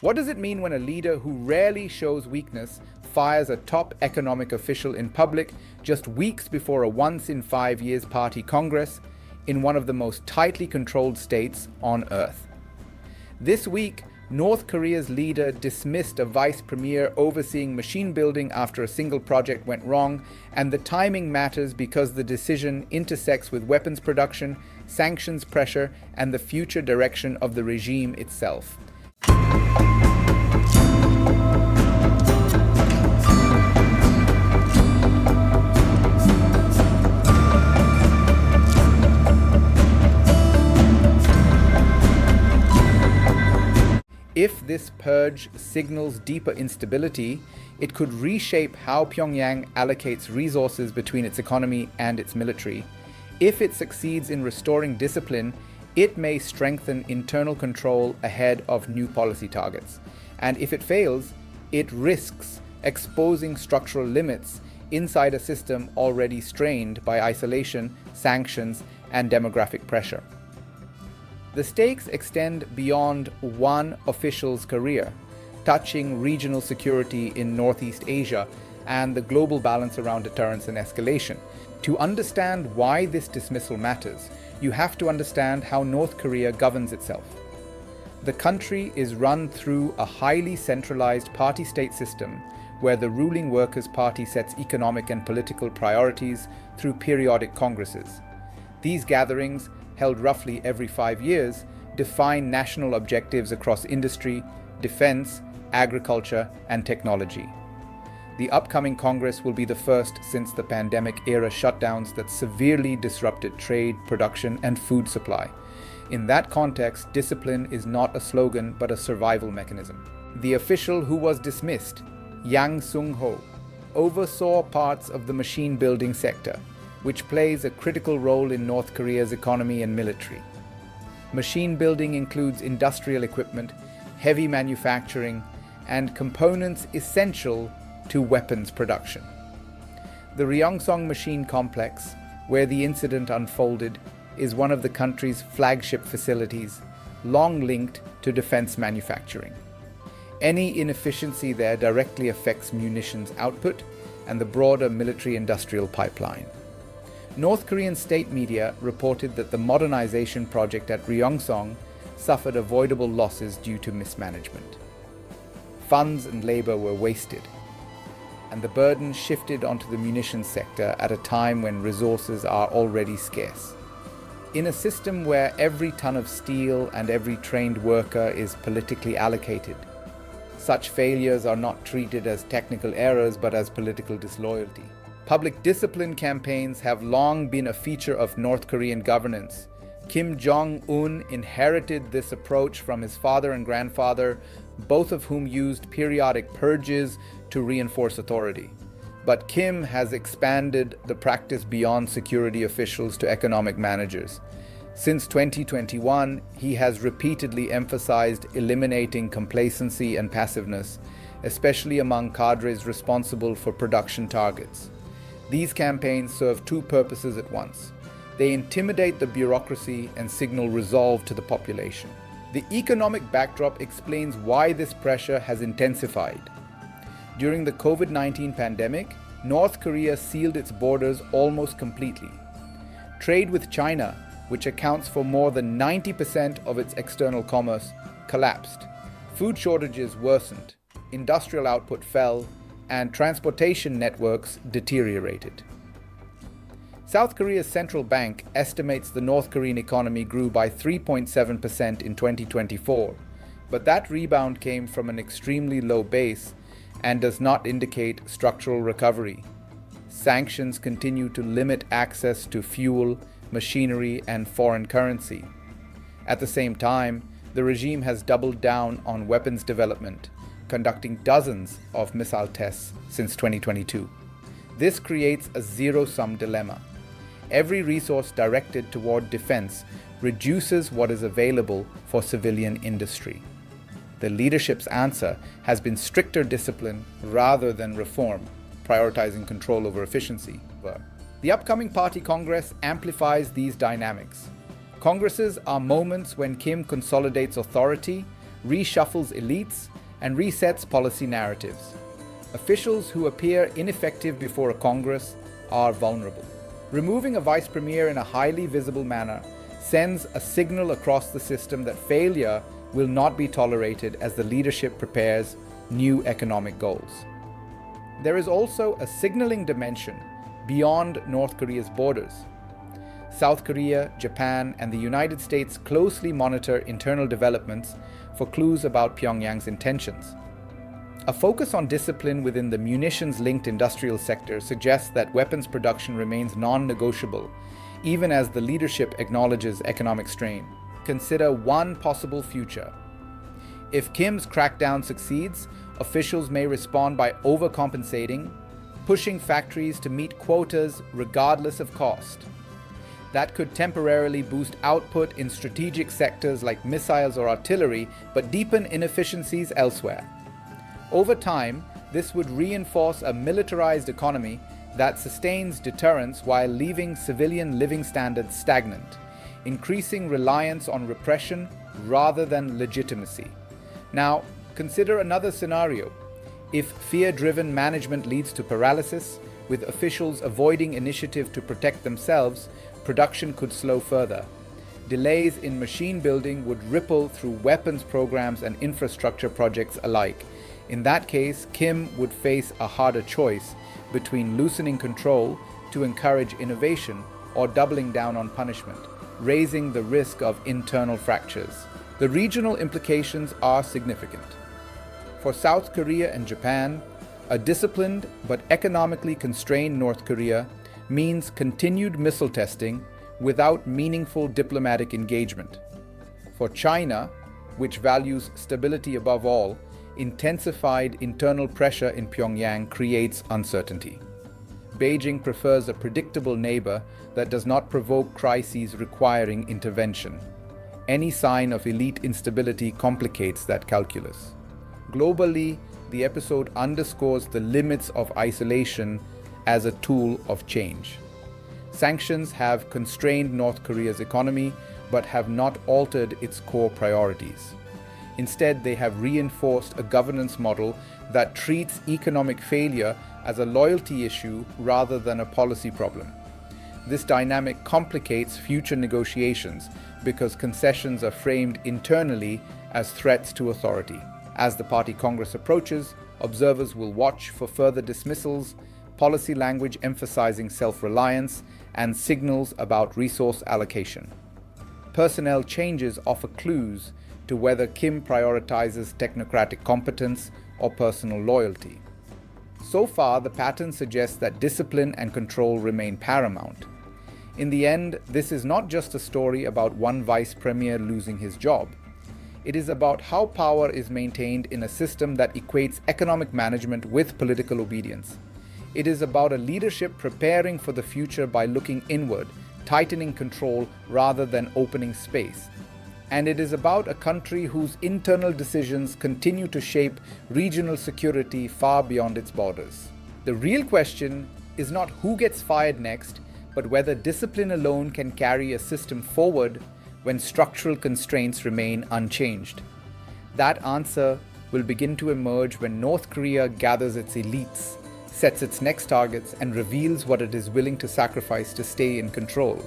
What does it mean when a leader who rarely shows weakness fires a top economic official in public just weeks before a once-in-5 years party congress in one of the most tightly controlled states on Earth? This week, North Korea's leader dismissed a vice premier overseeing machine building after a single project went wrong, and the timing matters because the decision intersects with weapons production, sanctions pressure, and the future direction of the regime itself. If this purge signals deeper instability, it could reshape how Pyongyang allocates resources between its economy and its military. If it succeeds in restoring discipline, it may strengthen internal control ahead of new policy targets. And if it fails, it risks exposing structural limits inside a system already strained by isolation, sanctions, and demographic pressure. The stakes extend beyond one official's career, touching regional security in Northeast Asia and the global balance around deterrence and escalation. To understand why this dismissal matters, you have to understand how North Korea governs itself. The country is run through a highly centralized party-state system where the ruling Workers' Party sets economic and political priorities through periodic congresses. These gatherings, held roughly every 5 years, define national objectives across industry, defense, agriculture, and technology. The upcoming Congress will be the first since the pandemic-era shutdowns that severely disrupted trade, production, and food supply. In that context, discipline is not a slogan but a survival mechanism. The official who was dismissed, Yang Sung-ho, oversaw parts of the machine-building sector, which plays a critical role in North Korea's economy and military. Machine building includes industrial equipment, heavy manufacturing, and components essential to weapons production. The Ryongsong Machine Complex, where the incident unfolded, is one of the country's flagship facilities, long linked to defense manufacturing. Any inefficiency there directly affects munitions output and the broader military-industrial pipeline. North Korean state media reported that the modernization project at Ryongsong suffered avoidable losses due to mismanagement. Funds and labor were wasted, and the burden shifted onto the munitions sector at a time when resources are already scarce. In a system where every ton of steel and every trained worker is politically allocated, such failures are not treated as technical errors but as political disloyalty. Public discipline campaigns have long been a feature of North Korean governance. Jong Un inherited this approach from his father and grandfather, both of whom used periodic purges to reinforce authority. But Kim has expanded the practice beyond security officials to economic managers. Since 2021, he has repeatedly emphasized eliminating complacency and passiveness, especially among cadres responsible for production targets. These campaigns serve two purposes at once. They intimidate the bureaucracy and signal resolve to the population. The economic backdrop explains why this pressure has intensified. During the COVID-19 pandemic, North Korea sealed its borders almost completely. Trade with China, which accounts for more than 90% of its external commerce, collapsed. Food shortages worsened, industrial output fell, and transportation networks deteriorated. South Korea's central bank estimates the North Korean economy grew by 3.7% in 2024, but that rebound came from an extremely low base and does not indicate structural recovery. Sanctions continue to limit access to fuel, machinery, and foreign currency. At the same time, the regime has doubled down on weapons development, conducting dozens of missile tests since 2022. This creates a zero-sum dilemma. Every resource directed toward defense reduces what is available for civilian industry. The leadership's answer has been stricter discipline rather than reform, prioritizing control over efficiency. The upcoming party congress amplifies these dynamics. Congresses are moments when Kim consolidates authority, reshuffles elites, and resets policy narratives. Officials who appear ineffective before a Congress are vulnerable. Removing a vice premier in a highly visible manner sends a signal across the system that failure will not be tolerated as the leadership prepares new economic goals. There is also a signaling dimension beyond North Korea's borders. South Korea, Japan, and the United States closely monitor internal developments for clues about Pyongyang's intentions. A focus on discipline within the munitions-linked industrial sector suggests that weapons production remains non-negotiable, even as the leadership acknowledges economic strain. Consider one possible future. If Kim's crackdown succeeds, officials may respond by overcompensating, pushing factories to meet quotas regardless of cost. That could temporarily boost output in strategic sectors like missiles or artillery, but deepen inefficiencies elsewhere. Over time, this would reinforce a militarized economy that sustains deterrence while leaving civilian living standards stagnant, increasing reliance on repression rather than legitimacy. Now, consider another scenario. If fear-driven management leads to paralysis, with officials avoiding initiative to protect themselves, production could slow further. Delays in machine building would ripple through weapons programs and infrastructure projects alike. In that case, Kim would face a harder choice between loosening control to encourage innovation or doubling down on punishment, raising the risk of internal fractures. The regional implications are significant. For South Korea and Japan, a disciplined but economically constrained North Korea means continued missile testing without meaningful diplomatic engagement. For China, which values stability above all, intensified internal pressure in Pyongyang creates uncertainty. Beijing prefers a predictable neighbor that does not provoke crises requiring intervention. Any sign of elite instability complicates that calculus. Globally, the episode underscores the limits of isolation as a tool of change. Sanctions have constrained North Korea's economy, but have not altered its core priorities. Instead, they have reinforced a governance model that treats economic failure as a loyalty issue rather than a policy problem. This dynamic complicates future negotiations because concessions are framed internally as threats to authority. As the Party Congress approaches, observers will watch for further dismissals, policy language emphasizing self-reliance, and signals about resource allocation. Personnel changes offer clues to whether Kim prioritizes technocratic competence or personal loyalty. So far, the pattern suggests that discipline and control remain paramount. In the end, this is not just a story about one vice premier losing his job. It is about how power is maintained in a system that equates economic management with political obedience. It is about a leadership preparing for the future by looking inward, tightening control rather than opening space. And it is about a country whose internal decisions continue to shape regional security far beyond its borders. The real question is not who gets fired next, but whether discipline alone can carry a system forward when structural constraints remain unchanged. That answer will begin to emerge when North Korea gathers its elites, sets its next targets, and reveals what it is willing to sacrifice to stay in control.